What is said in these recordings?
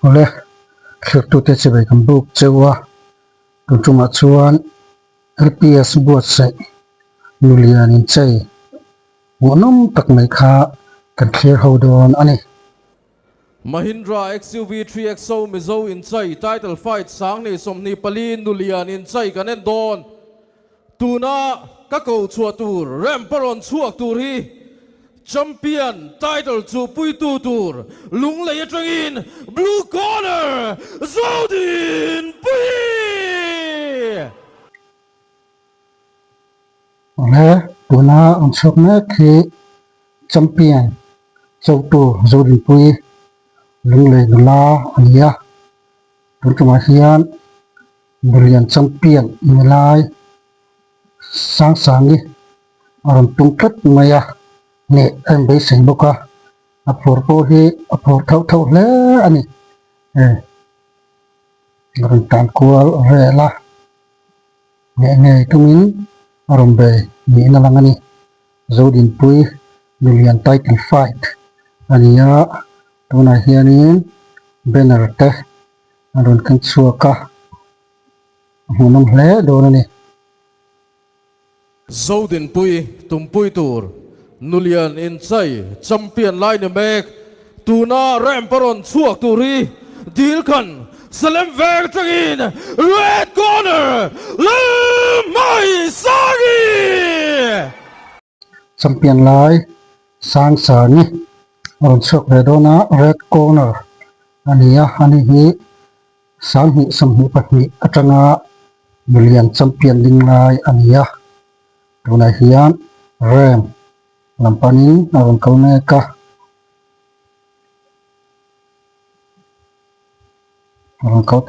ole khirtu te chibai kan buk chewa tunchuma chuan LPS buat sai Nulian Inchai Hmuhnawm tak mai kha kan clear ho don ani Mahindra XUV 3XO Mizo Inchai title fight sang ni somni palin Nulian Inchai kanen don tuna ka ko chua tur remparon chuak tur hi champion title chu pui tu tur lunglei atangin blue corner ZODINPUII'N ole tuna on chok na khi champion chau tu ZODINPUII'N Lunglei Nula ania tunchuma hian Nulian champion milai sang ni aron tungkhat maya ne em be sing boka a phur po hi a phur thau le ani aron tan kual rela nge tumin aron be ni na langani ZODINPUII'N Nulian title fight ania tuna hianin banner te aron kan chuaka Hmuhnawm hle donani ZODINPUII'N tumpui tur Nulian Inchai champion line mek tuna remparon chuak turi DILKHAN Salem vek tangin red corner LALHMINGSANGI champion lai sang sani on chok le dona red corner ania ani hi sang hi sam hi pahni atanga Nulian champion ding lai ania tuna hian rem lampanin aron kaune ka aron kau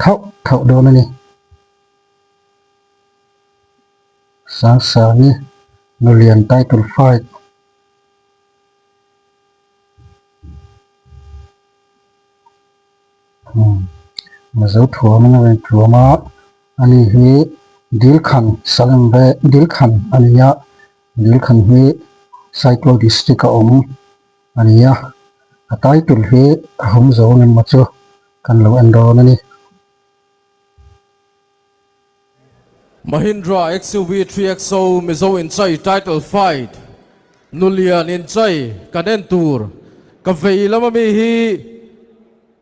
thau donani sang sani Nulian title fight Mizo thua mana ven thua ma ani hi DILKHAN Salem ve DILKHAN ania DILKHAN hi cycle district ania a title hi hom zo ngin ma chu kan lo endo nani Mahindra XUV 3XO Mizo Inchai title fight Nulian Inchai kanen tur ka veilama mi hi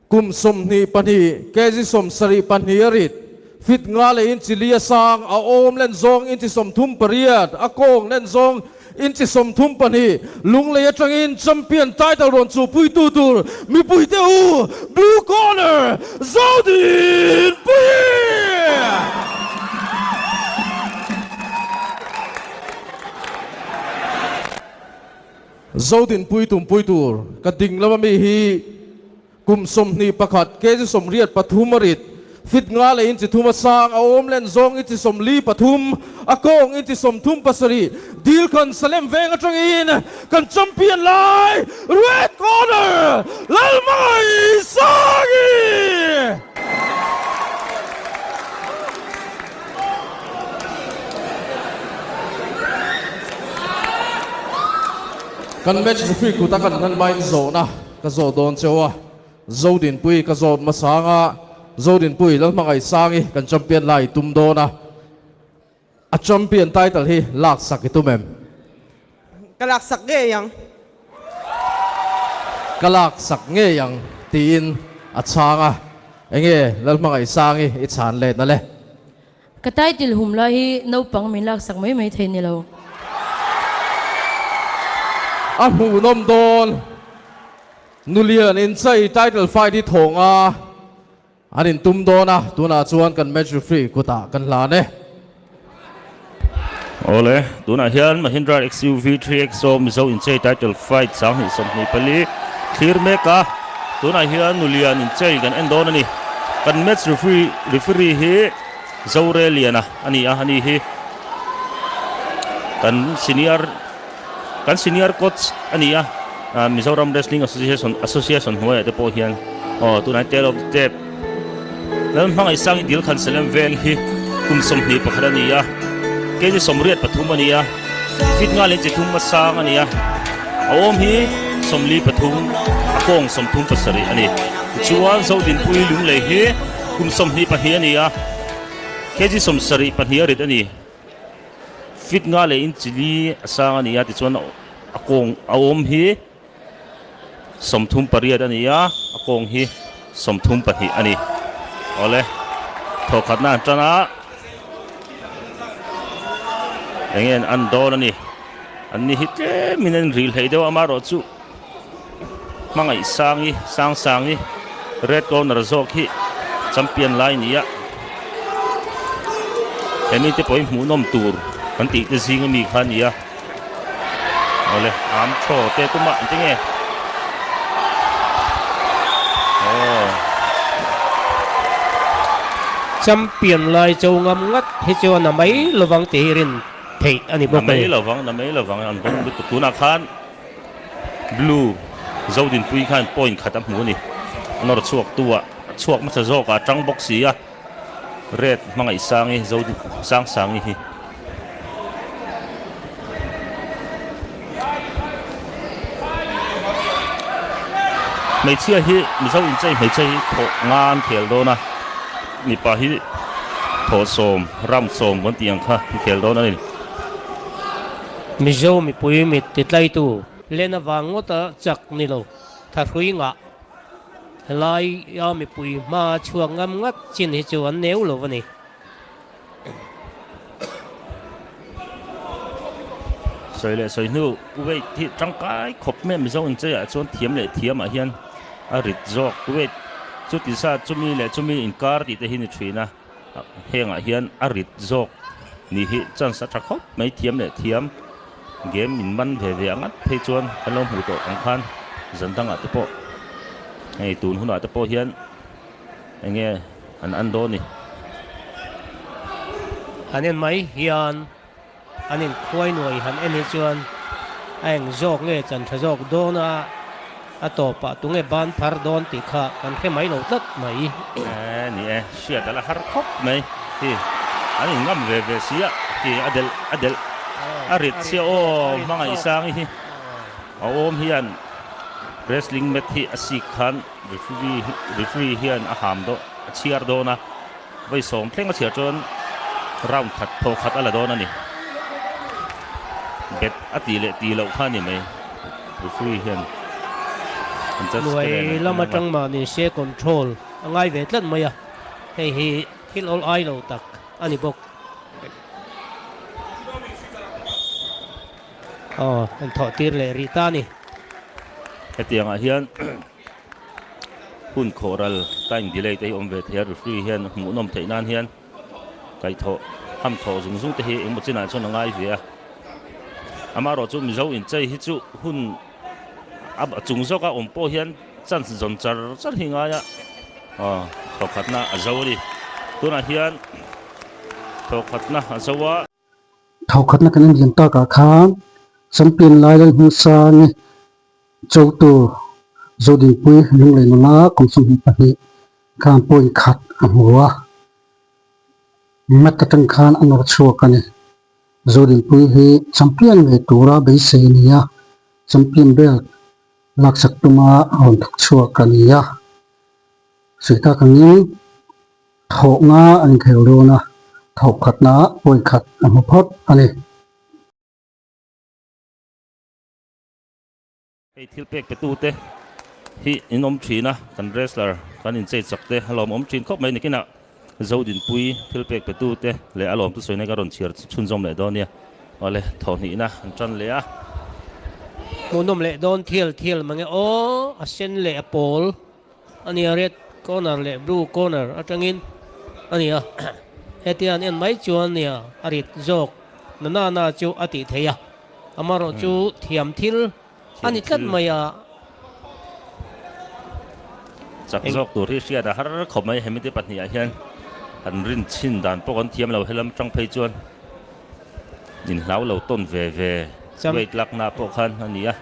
kum som ni pani kezi som sari pani arit fit nga le in chilia sang a om len zong in chi som thum pariat a kong len zong in chi som thum pani lunglei atangin champion title ron chu pui tu tur mi pui te u blue corner ZODINPUII'N ZODINPUII'N tumpui tur ka ding lama mi hi kum som ni pakhat kezi som riat pathumarit fit nga le in chi thuma sang a om len zong in chi som li pathum a kong in chi som thum pasari DILKHAN Salem veng atangin kan champion lai red corner LALHMINGSANGI kan match referee kuta kan nan main zo na ka zo don chewa ZODINPUII'N ka zo masanga ZODINPUII'N LALHMINGSANGI kan champion lai tum do na a champion title hi lak sak itumem kalak sak nge yang tin a changa enge LALHMINGSANGI I chan le na le ka title humla hi no pang min lak sak mai thein ni lo a Hmuhnawm don Nulian Inchai title fight hi thonga anin tum do na tuna chuan kan match referee kuta kan la ne ole tuna hian Mahindra XUV 3XO Mizo Inchai title fight sang hi som ni pali clear meka tuna hian Nulian Inchai kan endon ani kan match referee hi Zore Lian ani hi kan senior coach ani Mizoram Wrestling Association hoi te po hian tuna tale of the tape LALHMINGSANGI DILKHAN Salem veng hi kum som ni pakharania kezi somriat pathum ania fit nga len chi thum ma sang ania awom hi somli pathum akong som thum pasari ani chuan ZODINPUII'N Lunglei hi kum som ni pahia ni a keji som sari pahia rit ani fit nga le in chili asang ani a ti chuan akong aom hi somthum pariat ani a akong hi somthum pahi ani ole thokhatna tana engen an don ani anni hi te minen ril heido amaro chu mangai sangi red corner zok hi champion line ya emi te poi Hmuhnawm tur kan ti te sing mi khan ya ole am tho te tuma tinge champion lai châu ngam ngắt hi cho na mấy lovang te rin thei ani bok na mấy lovang an bong bu tu na khan blue ZODINPUII'N khan point khatam mu ni nor chuak tua chuak ma zo ka tang box ya red mangai sangi zodi sangi hi mấy chia hi Mizo Inchai mấy chia hi tho ngan khel do na ni pa hi tho som ram som kon tiang kha khel do na ni Mizo mi pui mi titlai tu lena wangota chak ni lo tha hrui nga lai ya mi pui ma chuang ngam ngat chin hi chu an neu lo wani soi nu uwe thi tang kai khop me Mizo Inchai a chon thiam le thiam a hian a rit jok uwe chu ti sa chumi le chumi inkar ti te hi ni thina heng a hian a rit jok ni hi chan sa tha khop mai thiam le thiam game in man ve angat phei chuan kalom hu to ang khan zantang a te po ei tun huna te po hian enge an do ni anen mai hian anin khoi noi han en hi chuan ang jok nge chan tha jok do na atopa tunge ban phar don ti kha kan khe mai lo tat mai ni sia dala har khop mai hi ani ngam ve sia ti adel arit sia o mangai sang hi om hian wrestling match hi asik khan referee hian a ham do chiar do na vai som thleng a chiar chon round khat tho khat ala do na ni bet ati le ti lo khan ni mai referee hian nuai lama tang ma ni se control angai ve tlan maya hei hi thil all ai lo tak ani bok an tho tir le rita ni hetiang a hian hun khoral time delay te om ve thia referee hian Hmuhnawm theinan hian kai tho ham tho zung te hi emo china chon angai ve a amaro chu Mizo Inchai hi chu hun ab chung zoka ompo hian chan zon char hinga ya thokhatna azawri tuna hian thokhatna azawa thokhatna kan yin ta ka khan champion lai LALHMINGSANGI châu tu ZODINPUII'N Lunglei Nula kum som hi pahi khan point khat a hua mata tang khan anor chuak ani ZODINPUII'N hi champion nge tura be se niya champion belt laksak tuma hon thak chuak kaniya sita kangin tho nga an khel do na thok khat na point khat a mu phot ani ei thil pek petu te hi inom thina kan wrestler kan in chei chak te halom om thin khop mai nikina ZODINPUII'N thil pek petu te le alom tu soine garon chiar chun jom le do nia ole thoni na an tran le a Hmuhnawm le don thiel mange o a sen le a pol ani a red corner le blue corner atangin ani a hetian en mai chuan nia arit jok na chu ati theya amaro chu thiam thil ani tlat maya chak jok tur hi sia da har khop mai hemite patni a hian an rin chin dan pokon thiam lo helam tang phei chuan in hlau lo ton ve wait lak na pokhan ani a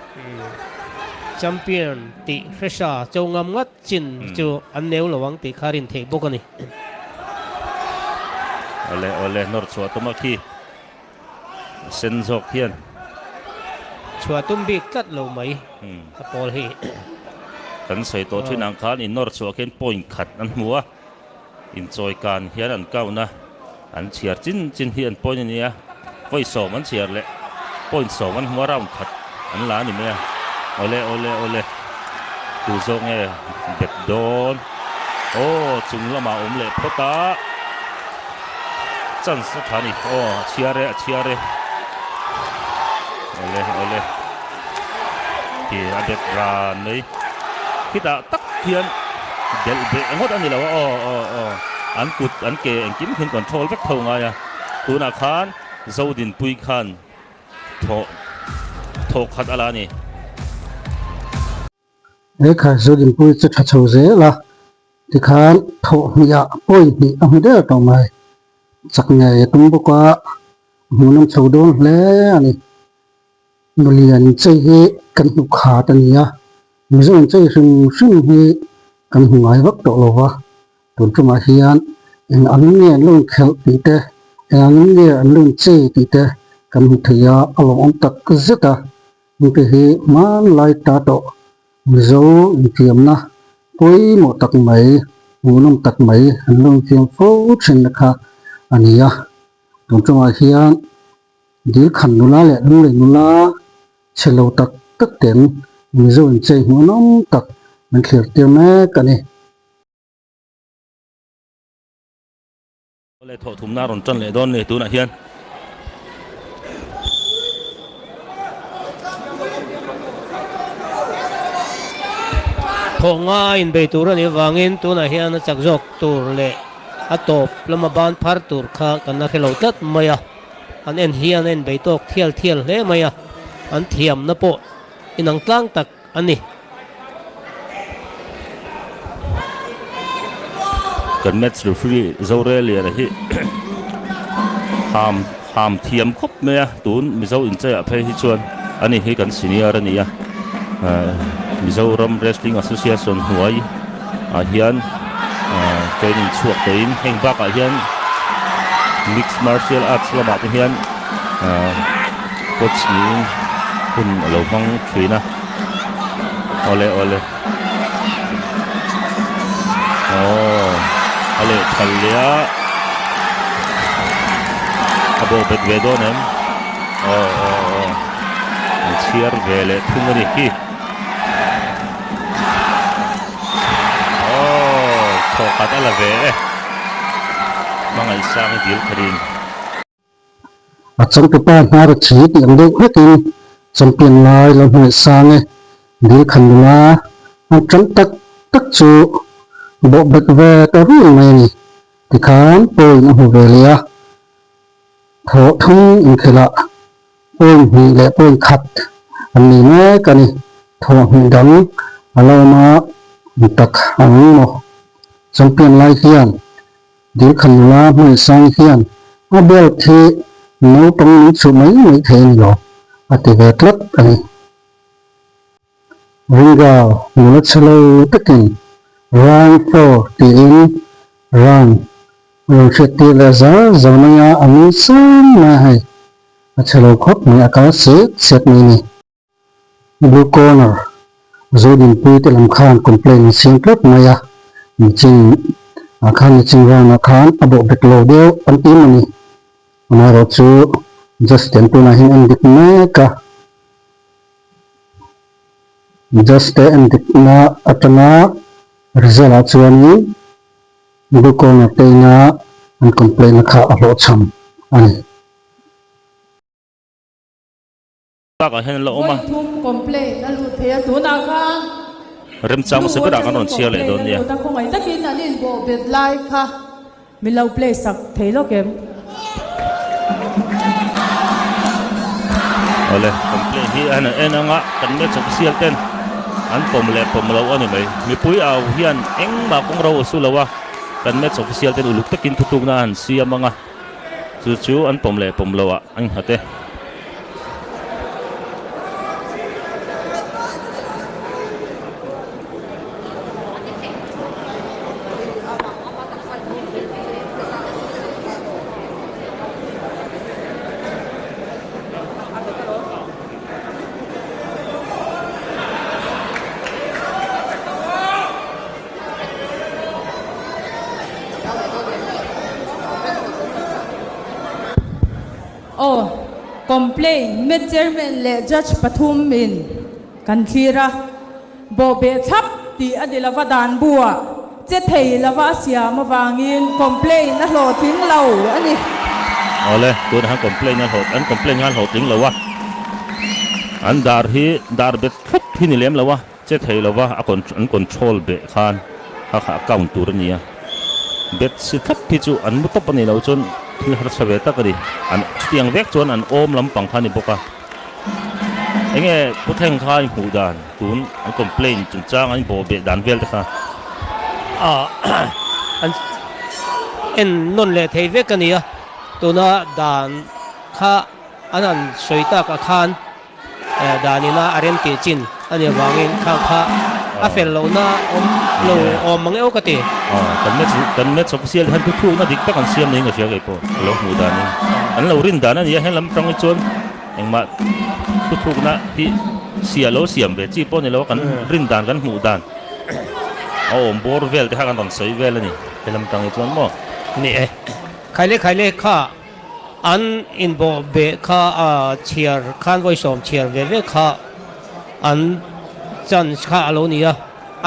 champion ti hresha châu ngam ngat chin chu an neu lawang ti kharin thei bokani ole nor chua toma khi sen jok hian chua tum bik tlat lo mai a pol hi kan sei to thin ang khan in nor chu ken point khat an hmua Inchai kan hian an kauna an chiar chin hi an point ania voi so man chiar le point so man hmua round khat an la ni me ole tu zong e bet don chung lama le phota chan sa thani chiare ole ki adet ran nei kita tak hian del be ngot ani lawa an kut an ke an kim hin control vek thau nga ya tuna khan ZODINPUII'N khan tho khat ala ni lekha ZODINPUII'N chu tha chho ze la ti khan tho hiya point ni a hu de to mai chak ngai tum bu ka Hmuhnawm chho don hle ani Nulian chei hi kan hu kha ta ni ya Mizo chei hring hi kan hu ngai vak to lo wa tun chu ma hian in an nge lung khel ti te an nge an lung chei ti te kan hu thia alom om tak zeta ni te hi man lai ta to Mizo in tiam na poi mo tak mai Hmuhnawm tak mai an lung tiam fo thin na kha ania tun chu ma hian DILKHAN Nula le Lunglei Nula chelo tak ten Mizo in chei Hmuhnawm tak man thlir tir me kani ole tho thum na ron chan le don le tuna hian thonga in be tur ani wangin tuna hian chak jok tur le atop lama ban phar tur kha kan na khelo tat maya an en hian en be tok thial le maya an thiam na po inang tlang tak ani kan match referee Zorelia la hi ham thiam khop me tun Mizo Inchai a phei hi chuan ani hi kan senior ani ya Mizoram Wrestling Association huai a hian training chuak tein heng bak a hian mixed martial arts lama te hian coach ni hun lo hmang thina ole ale thalia abo bet vedonem chiar vele thungani ki tho katala ve mangai sang DILKHAN achang te pa na ra chi ti ang de hekin champion lai lo hmai sang e DILKHAN Nula ang cham tak chu bo bet ve ta ri mai ni ti khan poi na hu ve lia tho thung in khela poi hi le poi khat an ni me kani tho hi dang alo ma tak ang mo champion lai hian DILKHAN Nula hmai sang hian a bel thi no tong ni chu mai mai the ni lo ati ve tlat ani ringa Nula chalo takin run for the in run Rungsheti la zamaya ami sam na hai achalo khop ni aka set ni blue corner ZODINPUII'N te lam khan complain sing klap maya ni ching akhan ni ching rana khan abo betlo deu anti mani amaro chu just tempo na hin andik me ka just andik na atana result achuani blue corner te na an complain kha alo cham ani ta ka hen lo ma complain na lu thea tu na khan rem chang se bra kan ron chia le don ya ta khong ai takin anin bo bet lai kha milau play sak thelo kem ole complain hi ana nga kan me chok sial ten an pom lo ani mai mi pui au hian eng ma kong ro su lawa kan match official ten uluk takin thutuk na an siamanga chu an pom lo a ang hate Oh, complain met chairman le judge pathum min kan thira bo be thap ti adilava dan bua che thei lava sia ma wangin complain na lo thing lo ani ole tu han complain an complain ngan hot ding lawa an dar bet thut hi ni lem lawa che thei lawa an control be khan ha account tur nia bet si thap pi chu an mu top ani lo chon thil har sawe ta kari an tiang vek chon an om lam pang khani boka enge putheng khai hu dan tun an complain chung chang an bo be dan vel ta kha an en non le thei vek ania tuna dan kha anan soita ka khan danina arenti chin ani wangin kha a fel lo na om mang eu ka ti kan met official han thu na dik ta kan siam nei nga sia kai po lo mu dan ni an lo rin dan ani he lam tang chon engma thu na hi sia lo siam be chi po ni lo kan rin dan kan mu dan om bor vel te ha kan sei vel ani he lam tang chon mo ni khai le kha an in bo be kha chiar khan voi som chiar ve kha an chan kha alo nia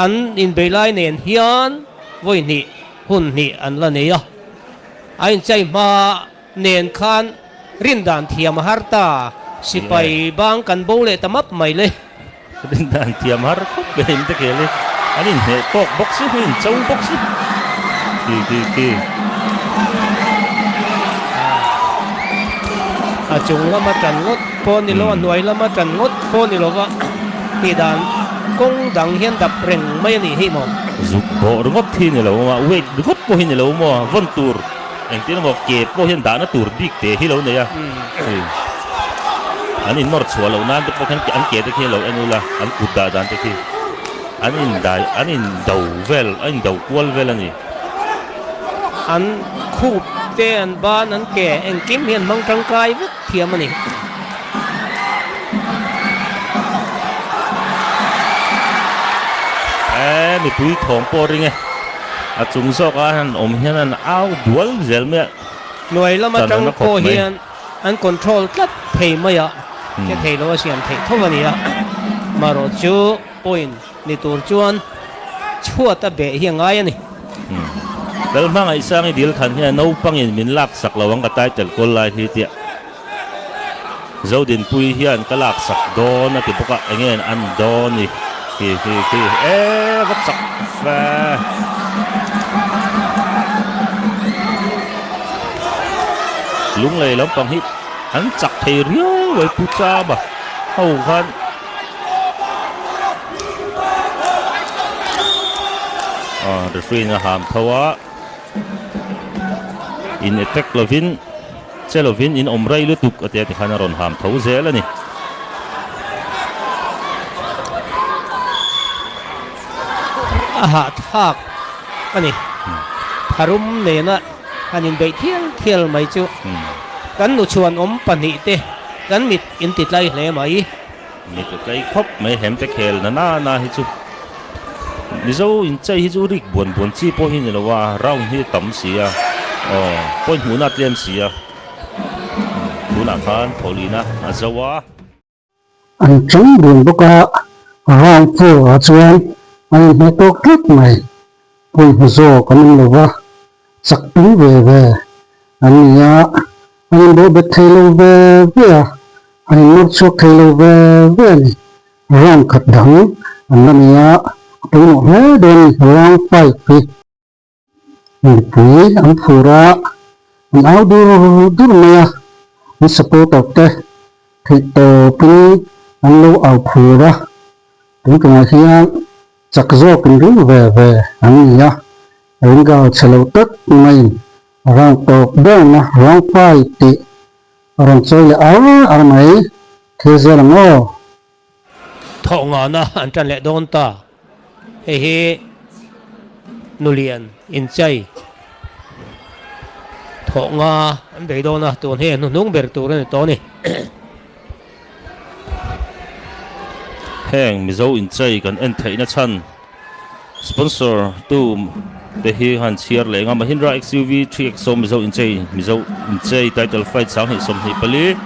an in be lai nen hian voi ni hun ni an la ne ya ain chai ma nen khan rin dan thiam har ta sipai bang kan bo le tamap mai le rin dan thiam har ko be im te ke le anin he tok box hin chau box ki chung lama tan ngot pon ni lo nuai lama tan ngot pon ni lo wa ti dan kong dang hian dap reng mai ni hi mo zuk bo ngot thi ni lo ma wait ngot po hin ni lo mo von tur eng tin mo ke po hin da na tur big te hi lo ne ya an in mor chwa lo na de po kan an ke de ke lo anula an udda dan te ki an in dau vel an dau kwal vel ani an khup te an ban an ke eng kim hian mang tang kai vek thiam ani mi pui thong po ring e a chung so ka han om hian an au dual zel me nuai lama tang ko hian an control tlat thei maya ke thei lo siam thei thowani ya maro chu point ni tur chuan chhuat ta be hi ngai ani LALHMING ai sang DILKHAN hian no pangin min lak sak lawang ka title kol lai hi tia ZODINPUII'N hian ka lak sak don na ti poka engen an don ni ki wat sak fa Lunglei lam pang hi an chak thei rio wai pu cha ba hau khan referee na ham thawa in attack lovin in omrai lutuk atia ti khana ron ham thau zel ani aha thak ani tharum ne na anin be thiel mai chu kan nu chuan om pani te kan mit in tit lai hle mai mi to kai khop mai hem te khel na hi chu Mizo Inchai hi chu rik buan chi po hi ni lawa round hi tam sia point Hmuhnawm Lian sia tuna khan Paulina azawa an chung buồn boka Vuangtu a chuan an me tok tlek mai pui Mizo kan lawa sak ping ve an nia an bo bet thelo ve an nur chok thelo ve ni ram khat dang an nia tụi nó đồn lang phải phi pui ăn phura ăn áo đu mía ăn sắp tao te thì tao phi ăn lâu áo phura tụi cái này chắc do cái rú về ăn nhá ăn gạo chalo tất mày rang tao Beng na rang phải ti rang chơi là áo mày thế giờ là ngô thọ ngà na an chan le don ta he Nulian Inchai thọ nga an be do na ton he nung ber tur ne to ni heng Mizo Inchai kan en thei na chan sponsor tu te hi han chiar le nga Mahindra XUV 3XO Mizo Inchai title fight sang hi som hi pali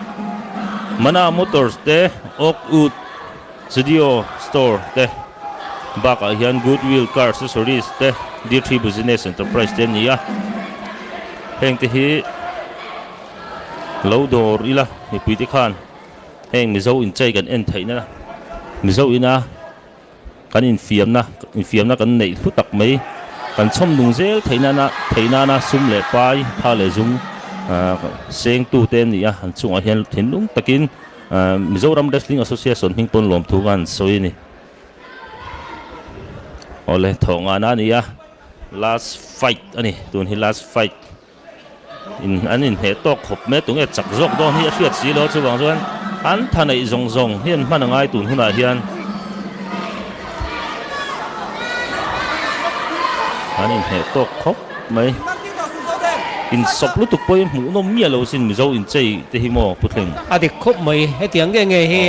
Mana Motors te Oakwood Studio Store te baka hian Goodwill Car Accessories te D3 Business Enterprise te nia heng te hi lo dor ila ni puiti khan heng Mizo Inchai kan en thaina na Mizo ina kan infiam na kan nei thu tak mai kan chom nung zel theina na sum le pai pha le zum seng tu ten nia han chunga hian thinlung takin Mizoram Wrestling Association hingpon lom thu gan soini ole thonga na nia last fight ani tun hi last fight in he tok khop me tung e chak jok don hi a hriat si lo chuwang chuan an thanei zong hian hmanangai tun huna hian an in he tok khop mai in sop lu tuk poi Hmuhnawm mia lo sin Mizo Inchai te hi mo putleng adik khop mai hetiang nge hi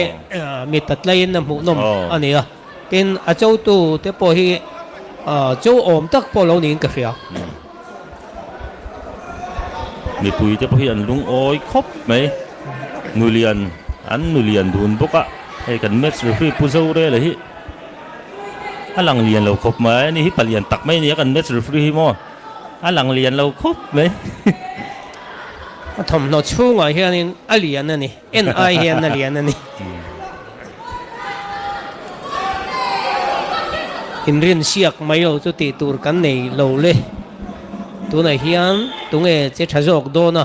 mi tatlai na Hmuhnawm ania tin a chau tu te po hi chau om tak po lo ning ka hria mi pui te po hi an lung oi khop mai Nulian dun boka he kan match referee puzo re la hi alang lian lo khop mai ni hi palian tak mai ni kan match referee hi mo alang lian lo khop mai thom no chunga hian in alian ani NI hian alian ani in rin siak mai lo chu ti tur kan nei lo le tu này hian tunge che thajok do na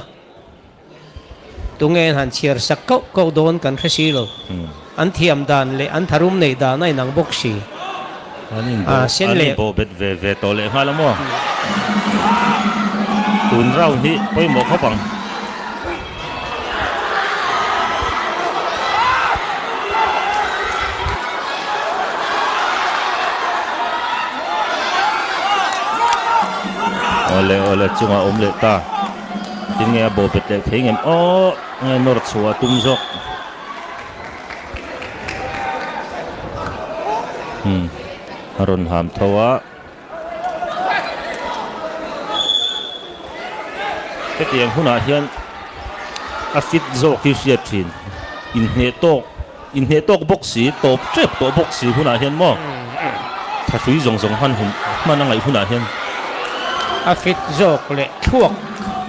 tunge han chiar sak ko don kan khasi lo an thiam dan le an tharum nei da nai nang bok si sen le bo bet ve to le hala mo tun rau hi poi mo khopang ole chunga omle ta tin nghe bo bet le thei ngem o nghe nor chua tum jok aron ham thowa cái tiếng huna hian a fit zo ki siat thin in he tok boxi top trap to boxi huna hian mo tha sui zong han hun manangai huna hian a fit jok le thuak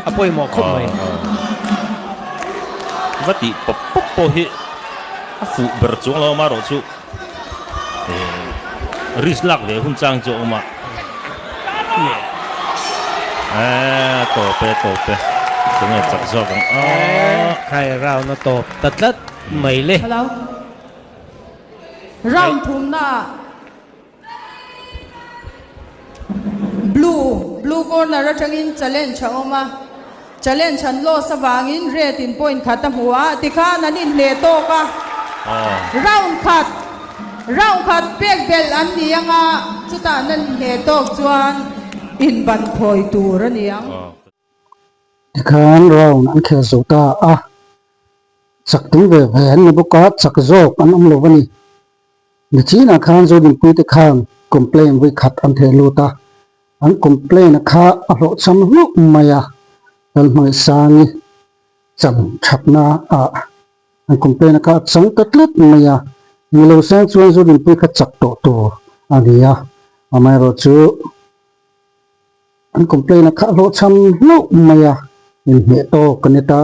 a poi mo khop mai vati pop po hi a fu ber chung lo ma ro chu rislak ve hun chang jo ma to pe tung e chak zo kang khai rao na top tatlat mai le hello round thum na blue corner atangin challenge changoma challenge chan lo sawangin red in point khata huwa tikha nanin le to ka round cut pek bel an nianga chuta nan he tok chuan in ban khoi tur aniang tikhan round an khe zota chak tu ve ven ni boka chak jok an om lo bani ni china khan ZODINPUII'N te khan complain we khat an the luta an complain kha a ro cham lu maya LALHMINGSANGI cham thapna an complain kha chang tatlet maya ni lo sang chuan ZODINPUII'N kha chak to ania amai ro chu an complain kha ro cham lu maya in he to kanita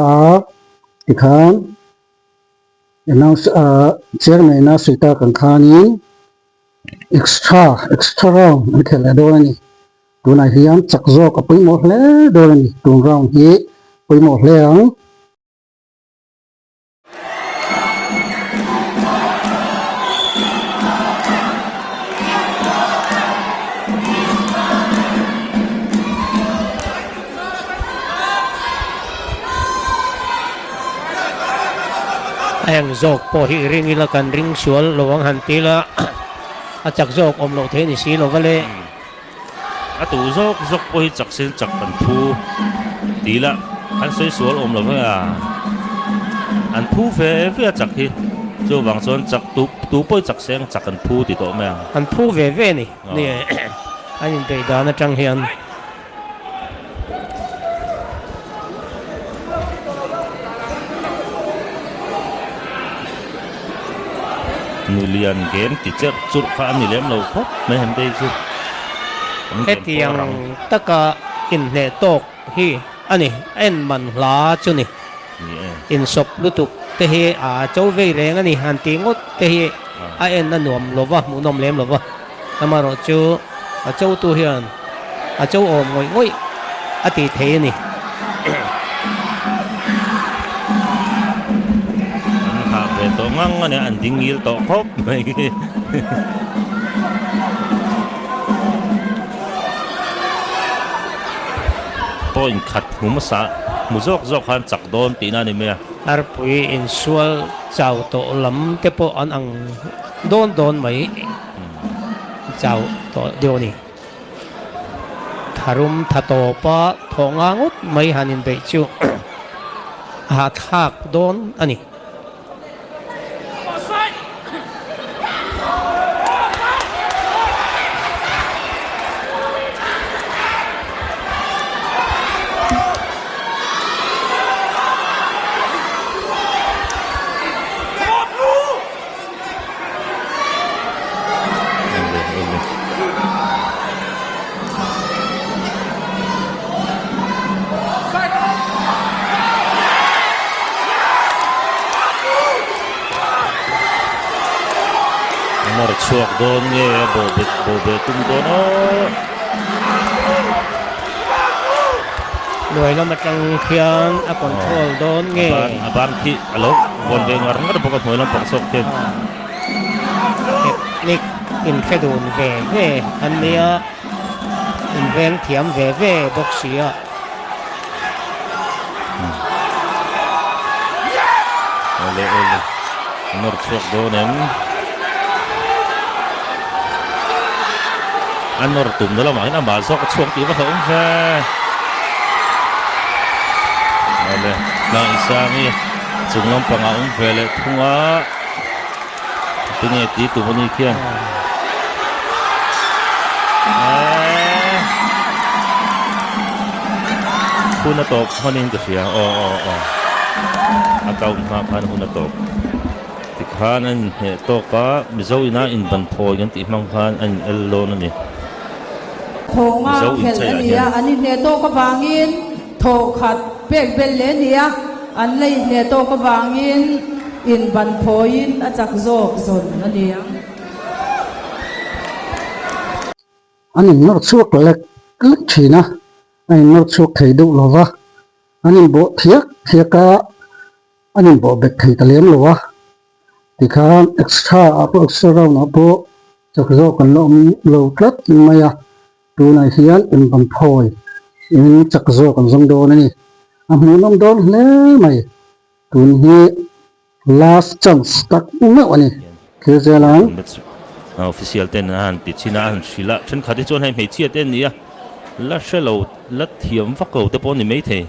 tikhan announce chairman na sita kan khanin extra round an khela do ani tuna hian chak zo ka pui mo hle do ani tun round hi pui mo hle ang ayang zok po hi ring ila kan ring sual lowang hantila achak zok om lo the ni si lo vale tu zok po hi chak sen chak kan thu tila an soi sual om lo va an thu ve chak hi zo wang chon chak tu po chak seng chak kan thu ti to me an thu ve ni ni anh in pe da na trăng hiền Nulian game teacher chút pha anh lem lâu khóc mấy hôm đây chứ hết tiếng tất cả in hệ tộc hi anh em mình lá chứ nè in sập lúc tục thế hi châu về rèn anh hàn tiếng ngót thế hi em nó nuông lova Hmuhnawm lem lova mà rồi chú châu tu hiền châu ôm ngồi ngồi thì thế nè về tổ ngang này anh tiếng yêu tổ khóc mấy point khát húm sa muzok zok han chak don tina ni me arpui in sual chào tổ lắm te po ang don mấy chào tổ điều này tharum thato pa thongangut mấy hanin be chu ha thak don ani chuộc đôn nghe bộ bề tung đôn nuôi nó mà trong khiên control đôn nghe ban khi alo còn về ngar ngar bộ cái nó bọc sọc trên nick in cái đồn về anh nia in ven thiam về bốc xía ole nó chuộc đôn em anh nó tụm đó là mấy năm bà do cái chuông tí vào không ra, này, đang sang đi, chúng nó bằng ông về lại thung á, tiếng nghe tí tụm vào đi kia, hun nó tộc, hun nên cái gì à, à câu mà phan hun nó tộc, thì khan anh hệ tộc cá, Mizo ina in ban phôi cái tí mang khan anh elo nó nè. thô nga khel ania ani ne to ka wangin tho khat pek bel le nia an lei ne to ka wangin in ban phoin a chak zok zon ania anh nó chuộc lek lek chỉ na anh nó chuộc thấy đủ rồi anh bộ thiệt cả anh bộ bek thấy ta liếm rồi thì khán extra nó bộ chak zok kan lo tlat mày tu này hiền in ban phôi in chak zo kan zong do này Hmuhnawm don le mai tun hi last chance tak no ani ke zelang official ten han ti china han shila chen khati chon hai mei chia ten nia la shelo la thiam vak ko te pon ni mei the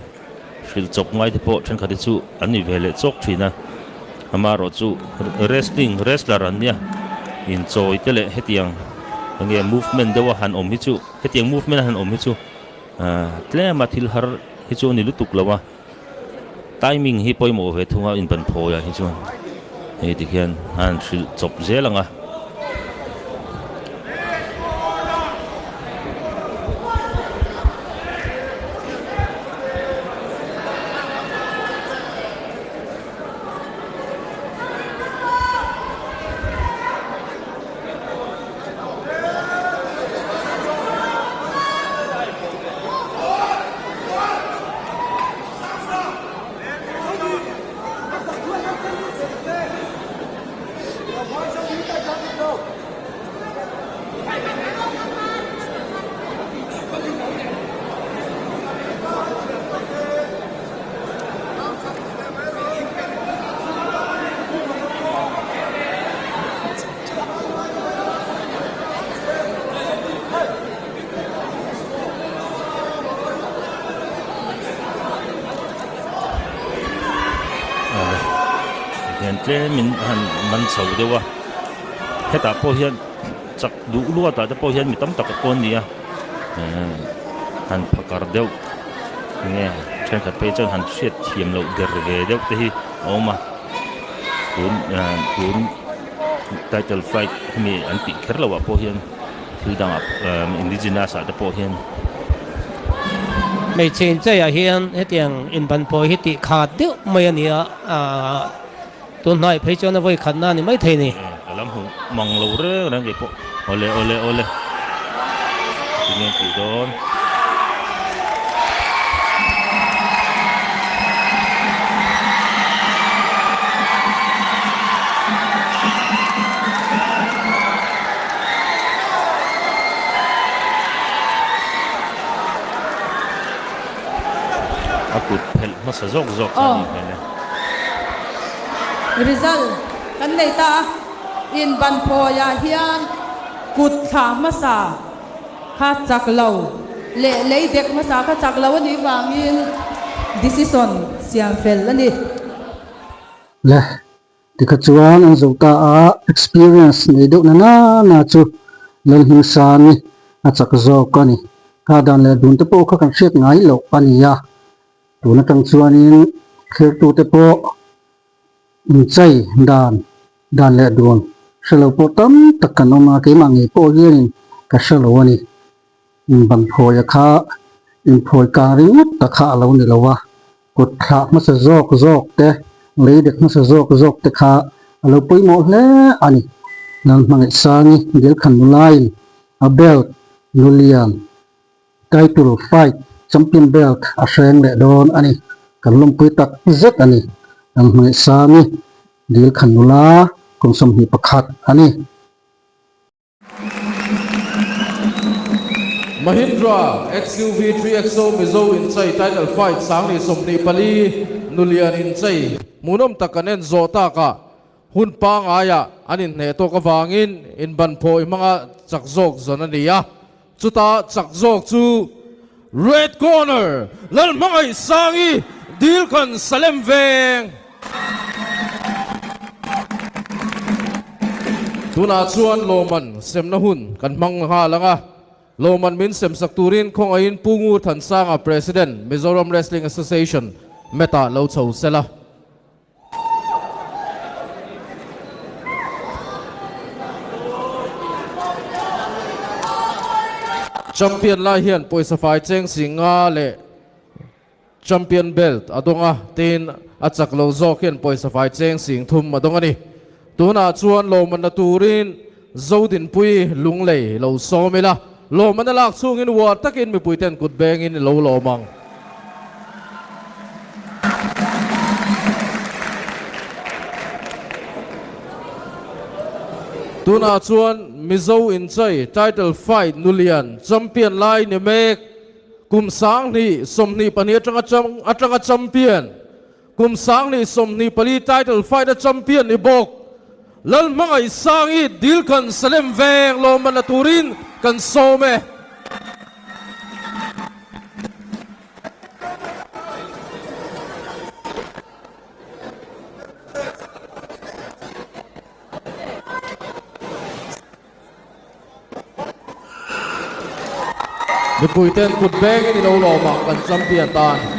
shil chok ngai te po chen khati chu ani vele chok thina amaro chu wrestler an nia in choi te le hetiang nge movement dewa han om hi chu hetiang movement han om hi chu tle ma thil har hi chu ni lutuk lawa timing hi poimo ve thunga in ban phoya hi chu he tikhian han shil chop zelanga tle min han man chho dewa heta po hian chak du lua ta te po hian mi tam tak pon nia หันพักการเดียวเนี่ยเช่นขัดไปเจ้าหันเชียดเทียมเราเดือดเดียวที่ออกมาคุณtitle fight มีอันติเคร์ลว่าพอเห็นคือดังอินดิจินัสแต่พอเห็นไม่เช่นใจเฮียนเฮตียงอินบันพอฮิติขาดเดียวไม่อันนี้ตัวน้อยเพจนไว้ขันหน้านี่ไม่เท่นี่ลำหูมองเราเรื่องนั่นเองพอโอเล่ทีนี้ตีโดนกุดเพลมาสะจกนี่เพลเนี่ย result กันในตาอินบันพอยาเฮียนกุดขามาสาข้าจักเหล่าเล่เด็กมาสาข้าจักเหล่าวันนี้วางิน decision เสียงเฟลแล้วนี่และที่ขจวนอันจุตาexperience ในดุนน่าจูเล่นหิงสานี่อาจักโจกันนี่ข้าดันเลยดุนตะโปข้ากันเชียดไงหลอกปัญญาตัวนักจังนี้คือตัวเตปอมิใจดานเล่ดวนเชลปอตั้มตะกันออกมาเกี่ยมังเอปอเย็นกับเชลวันนี้บังพอยข้าพอยการิงตะข้าเราเนี่ยละวะกดขามาสะจกเตะเลยเด็กมาสะจกเตะข้าเราไปหมดแล้วอันนี้นั่นมันสานี่เดี๋ยวขันนุไลอาเบลนูเลียนtitle fight champion belt อาเซงเดโดนอันนี้กันลงไปตัดจัดอันนี้อันนี้สามีดีลขันนุลาคุณสมหิประคัดอันนี้ Mahindra XUV 3XO Mizo Inchai title fight sangni somni pali Nulian Inchai Hmuhnawm takanen zota ka hun pang aya anin ne to ka wangin in ban phoi manga chakjok zonania chuta chakjok chu red corner LALHMINGSANGI DILKHAN salem veng tuna chuan loman semna hun kan mang ha langa loman min sem sakturin khong ain pungu than sanga president Mizoram Wrestling Association meta lo chho sela champion Lian poisa fai cheng singa le champion belt adonga tin achak lo zokian poisa fai cheng sing thum adonga ni tuna chuan lo man na turin ZODINPUII'N Lunglei lo somela lo man lak chungin wa takin mi puiten kut Beng in lo mang tuna chuan Mizo Inchai title fight Nulian champion lai ni mek kum sang ni somni pani atanga champion kum sang ni somni pali title fight a champion ni bok LALHMINGSANGI DILKHAN salem veng lo man turin kan some mi puiten kut Beng in lo mang kan champion tan